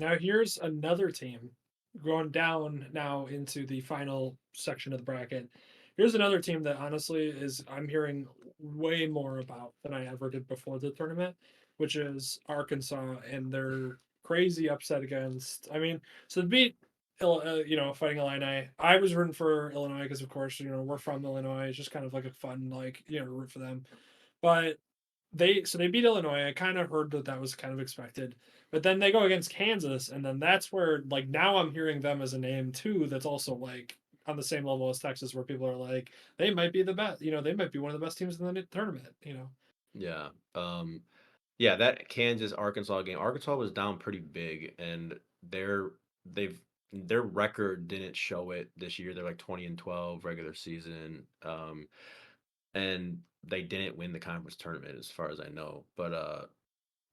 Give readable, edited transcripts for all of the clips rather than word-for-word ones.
Now here's another team going down now into the final section of the bracket. Here's another team that honestly is I'm hearing way more about than I ever did before the tournament, which is Arkansas and their crazy upset against. I mean, so to beat Fighting Illini. I was rooting for Illinois because, of course, we're from Illinois. It's just kind of like a fun, like, root for them. But they beat Illinois. I kind of heard that that was kind of expected, but then they go against Kansas, and then that's where like now I'm hearing them as a name too. That's also like on the same level as Texas, where people are like they might be the best. They might be one of the best teams in the tournament. Yeah. Yeah, that Kansas Arkansas game. Arkansas was down pretty big, and they've their record didn't show it this year. They're like 20-12 regular season. And they didn't win the conference tournament as far as I know. But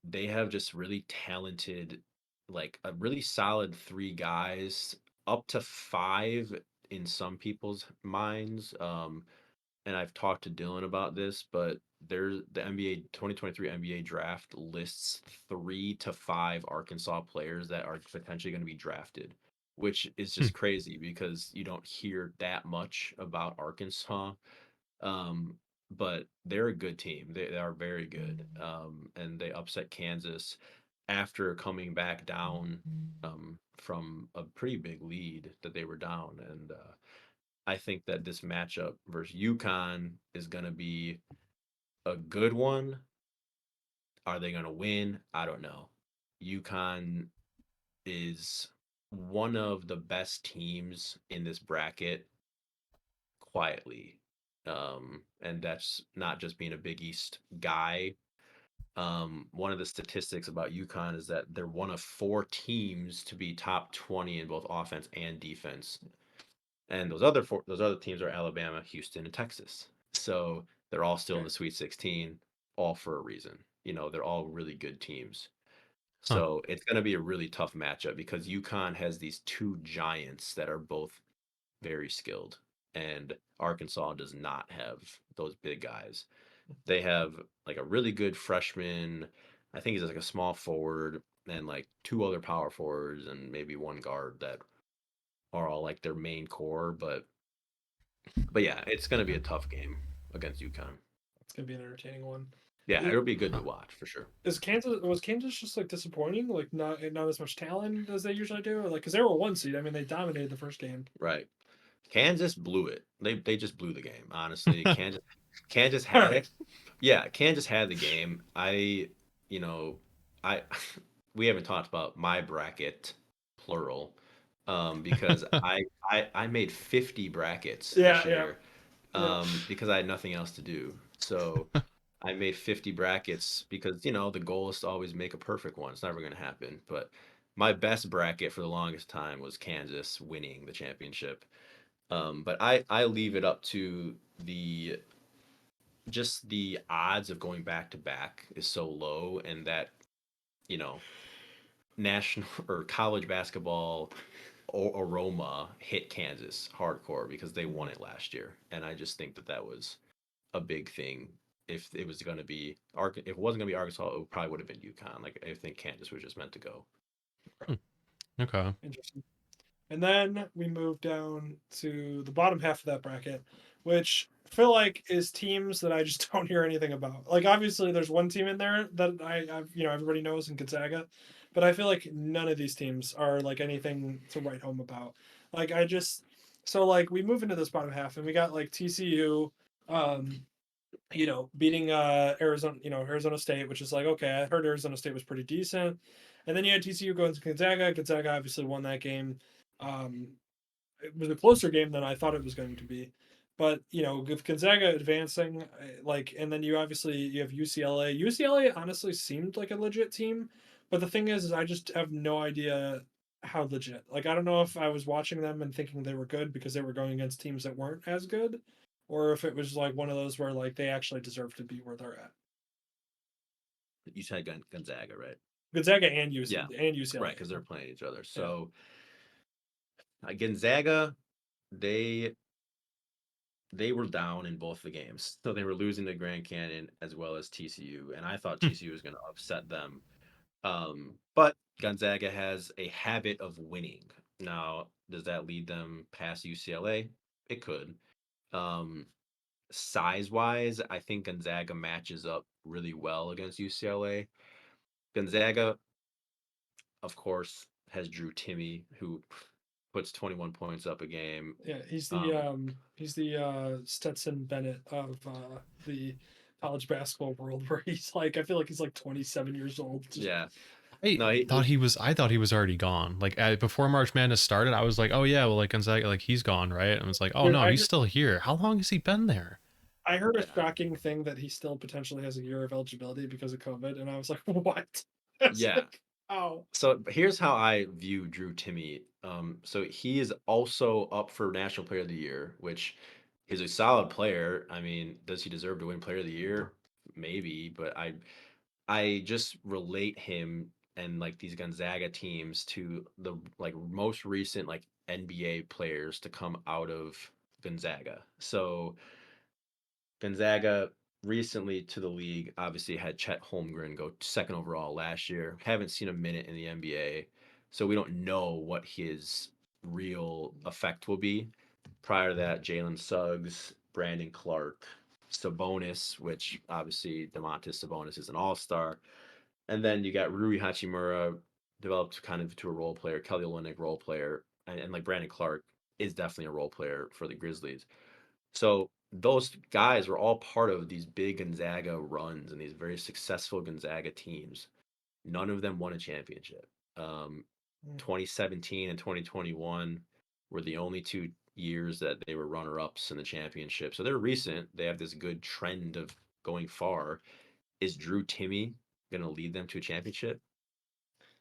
they have just really talented, like a really solid three guys, up to five in some people's minds. And I've talked to Dylan about this, but there's the NBA 2023 NBA draft lists 3 to 5 Arkansas players that are potentially going to be drafted, which is Hmm. just crazy because you don't hear that much about Arkansas. Um, but they're a good team. They are very good. And they upset Kansas after coming back down from a pretty big lead that they were down. And I think that this matchup versus UConn is going to be a good one. Are they going to win? I don't know. UConn is one of the best teams in this bracket quietly. And that's not just being a Big East guy. One of the statistics about UConn is that they're one of 4 teams to be top 20 in both offense and defense. And those other teams are Alabama, Houston, and Texas. So they're all still in Okay. the Sweet 16, all for a reason. They're all really good teams. Huh. So it's going to be a really tough matchup because UConn has these two giants that are both very skilled, and Arkansas does not have those big guys. They have like a really good freshman. I think he's like a small forward, and like 2 other power forwards, and maybe one guard that are all like their main core. But yeah, it's gonna be a tough game against UConn. It's gonna be an entertaining one. Yeah, Is, it'll be good to Huh. watch for sure. is Kansas was Kansas just like disappointing? Like not as much talent as they usually do? Like because they were a 1 seed. I mean, they dominated the first game. Right. Kansas blew it. They just blew the game. Honestly, Kansas All had right. it. Yeah, Kansas had the game. You know, I we haven't talked about my bracket plural, because I made 50 brackets Yeah. this Yeah. year, Yeah. because I had nothing else to do. So I made 50 brackets because the goal is to always make a perfect one. It's never going to happen. But my best bracket for the longest time was Kansas winning the championship. But I leave it up to the just the odds of going back to back is so low, and that you know national or college basketball aroma hit Kansas hardcore because they won it last year, and I just think that that was a big thing. If it was going to be if it wasn't going to be Arkansas, it probably would have been UConn. Like I think Kansas was just meant to go. Hmm. Okay. Interesting. And then we move down to the bottom half of that bracket, which I feel like is teams that I just don't hear anything about. Like obviously there's one team in there that I've everybody knows in Gonzaga, but I feel like none of these teams are like anything to write home about. Like I just so like we move into this bottom half and we got like TCU, um, beating Arizona, Arizona State, which is like okay, I heard Arizona State was pretty decent, and then you had TCU going to Gonzaga. Gonzaga obviously won that game. Um, it was a closer game than I thought it was going to be. But with Gonzaga advancing, like, and then you have UCLA. UCLA honestly seemed like a legit team, but the thing is I just have no idea how legit. Like, I don't know if I was watching them and thinking they were good because they were going against teams that weren't as good, or if it was like one of those where like they actually deserve to be where they're at. You said Gonzaga, right? Gonzaga Yeah, and right, UCLA. because they're playing each other. Yeah. So Gonzaga, they they were down in both the games. So they were losing to Grand Canyon as well as TCU. And I thought Hmm. TCU was going to upset them. But Gonzaga has a habit of winning. Now, does that lead them past UCLA? It could. Um, Size wise, I think Gonzaga matches up really well against UCLA. Gonzaga, of course, has Drew Timmy, who puts 21 points up a game. Yeah, Um, he's the Stetson Bennett of the college basketball world, where he's like, I feel like he's like 27 years old. Just yeah. I No, thought he was. I thought he was already gone. Like before March Madness started, I was like, "Oh yeah, well like Gonzaga, like he's gone, right?" And I was like, "Oh dude, no, he's still here. How long has he been there?" I heard a yeah. shocking thing that he still potentially has a year of eligibility because of COVID, and I was like, what? That's Yeah. like, oh, So here's how I view Drew Timmy. So he is also up for National Player of the Year, which is a solid player. I mean, does he deserve to win Player of the Year? Maybe, but I just relate him and like these Gonzaga teams to the like most recent like NBA players to come out of Gonzaga. So Gonzaga recently to the league obviously had Chet Holmgren go second overall last year. Haven't seen a minute in the NBA, so we don't know what his real effect will be. Prior to that, Jalen Suggs, Brandon Clark, Sabonis, which obviously Demontis Sabonis is an all-star, and then you got Rui Hachimura, developed kind of to a role player, Kelly Olynyk role player, and like Brandon Clark is definitely a role player for the Grizzlies. So those guys were all part of these big Gonzaga runs and these very successful Gonzaga teams. None of them won a championship. Um, mm, 2017 and 2021 were the only 2 years that they were runner-ups in the championship. So they're recent. They have this good trend of going far. Is Drew Timmy going to lead them to a championship?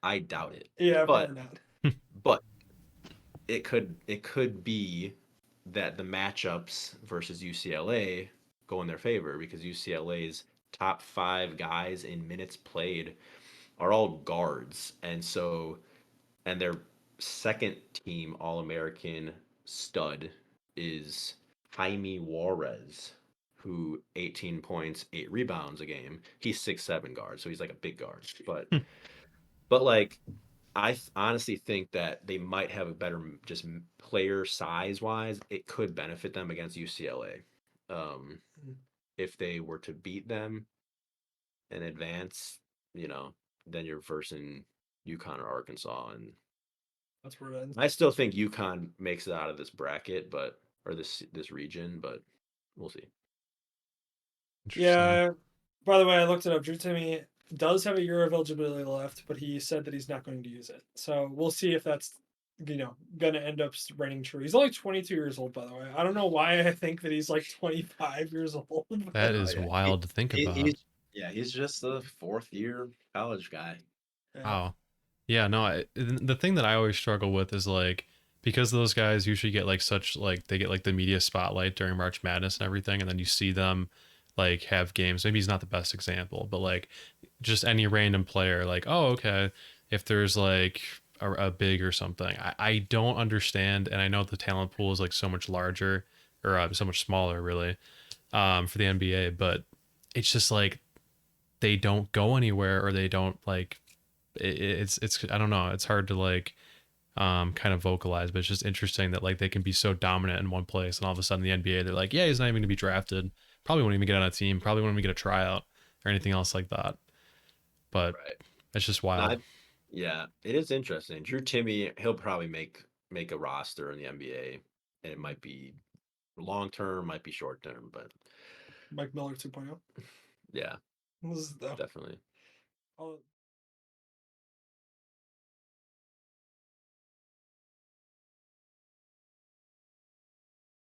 I doubt it. yeah, But probably not. but it could be that the matchups versus UCLA go in their favor because UCLA's top 5 guys in minutes played are all guards, and their second team All American stud is Jaime Juarez, who 18 points, 8 rebounds a game. He's 6'7" guard, so he's like a big guard, but like honestly think that they might have a better just player size wise. It could benefit them against UCLA Mm, if they were to beat them and advance. You know, then you're versing UConn or Arkansas, and that's where it ends. I still think UConn makes it out of this bracket, but or this region, but we'll see. Interesting. Yeah. By the way, I looked it up. Drew Timmy does have a year of eligibility left, but he said that he's not going to use it. So we'll see if that's going to end up reigning true. He's only 22 years old, by the way. I don't know why I think that he's like 25 years old. But That Oh is yeah, wild to think he's about. yeah, he's just a fourth year college guy. yeah, Wow. Yeah, no, the thing that I always struggle with is like because those guys usually get like such like they get like the media spotlight during March Madness and everything, and then you see them like have games. Maybe he's not the best example, but like just any random player, like, oh, okay, if there's like a big or something, I don't understand, and I know the talent pool is like so much larger or so much smaller, really, for the NBA, but it's just like they don't go anywhere or they don't like it's I don't know. It's hard to like kind of vocalize, but it's just interesting that like they can be so dominant in one place and all of a sudden the NBA they're like, yeah, he's not even gonna be drafted. Probably won't even get on a team. Probably won't even get a tryout or anything else like that. But Right. it's just No, wild. yeah, it is interesting. Drew Timmy, he'll probably make a roster in the NBA, and it might be long term, might be short term, but Mike Miller 2.0. yeah, This is the definitely. all